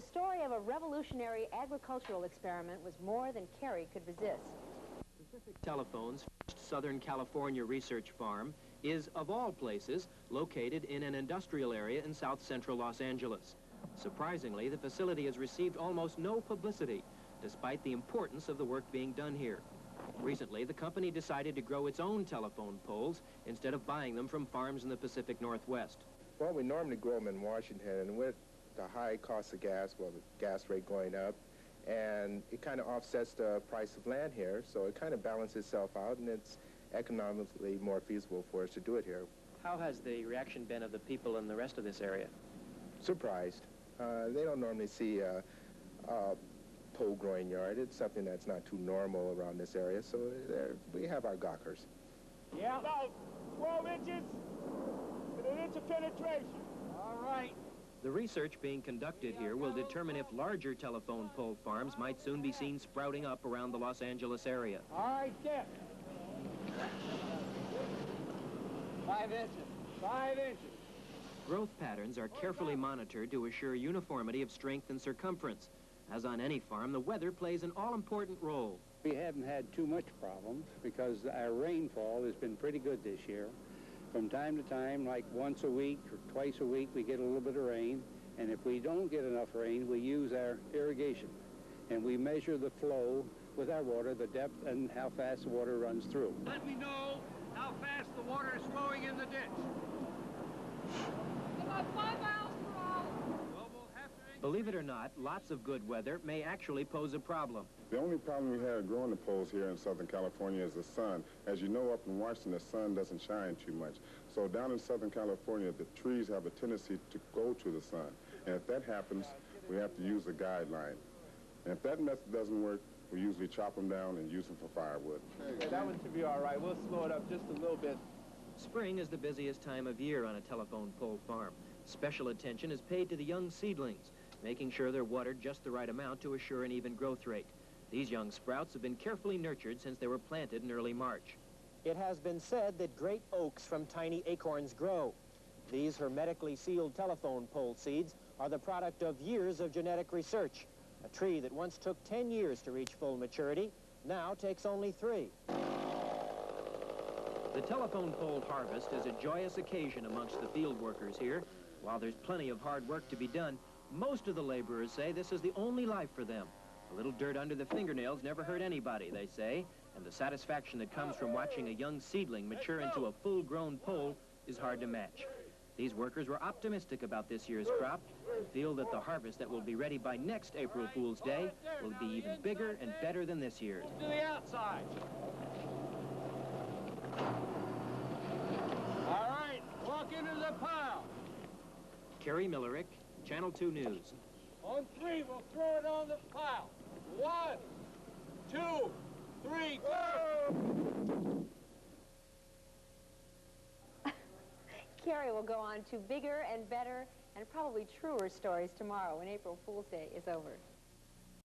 the story of a revolutionary agricultural experiment was more than Kerry could resist. Pacific Telephone's first Southern California research farm is, of all places, located in an industrial area in south-central Los Angeles. Surprisingly, the facility has received almost no publicity, despite the importance of the work being done here. Recently, the company decided to grow its own telephone poles instead of buying them from farms in the Pacific Northwest. Well, we normally grow them in Washington, and with the high cost of gas, well, the gas rate going up, and it kind of offsets the price of land here, so it kind of balances itself out, and it's economically more feasible for us to do it here. How has the reaction been of the people in the rest of this area? Surprised. They don't normally see a pole growing yard. It's something that's not too normal around this area, so we have our gawkers. Yeah, about 12 inches and an inch of penetration. All right. The research being conducted here will determine if larger telephone pole farms might soon be seen sprouting up around the Los Angeles area. All right, there. 5 inches. 5 inches. Growth patterns are carefully monitored to assure uniformity of strength and circumference. As on any farm, the weather plays an all-important role. We haven't had too much problems because our rainfall has been pretty good this year. From time to time, like once a week or twice a week, we get a little bit of rain. And if we don't get enough rain, we use our irrigation. And we measure the flow with our water, the depth, and how fast the water runs through. Let me know how fast the water is flowing in the ditch. About 5 miles per hour. Well, we'll have to... Believe it or not, lots of good weather may actually pose a problem. The only problem we have growing the poles here in Southern California is the sun. As you know, up in Washington, the sun doesn't shine too much. So down in Southern California, the trees have a tendency to go to the sun. And if that happens, we have to use a guideline. And if that method doesn't work, we usually chop them down and use them for firewood. Yeah, that one should be all right. We'll slow it up just a little bit. Spring is the busiest time of year on a telephone pole farm. Special attention is paid to the young seedlings, making sure they're watered just the right amount to assure an even growth rate. These young sprouts have been carefully nurtured since they were planted in early March. It has been said that great oaks from tiny acorns grow. These hermetically sealed telephone pole seeds are the product of years of genetic research. A tree that once took 10 years to reach full maturity now takes only 3. The telephone pole harvest is a joyous occasion amongst the field workers here. While there's plenty of hard work to be done, most of the laborers say this is the only life for them. A little dirt under the fingernails never hurt anybody, they say, and the satisfaction that comes from watching a young seedling mature into a full-grown pole is hard to match. These workers were optimistic about this year's crop and feel that the harvest that will be ready by next April Fool's Day will be even bigger and better than this year's. To the outside. All right, walk into the pile. Kerry Millerick, Channel 2 News. On 3, we'll throw it on the pile. 1, 2, 3, go! Kerry will go on to bigger and better and probably truer stories tomorrow when April Fool's Day is over.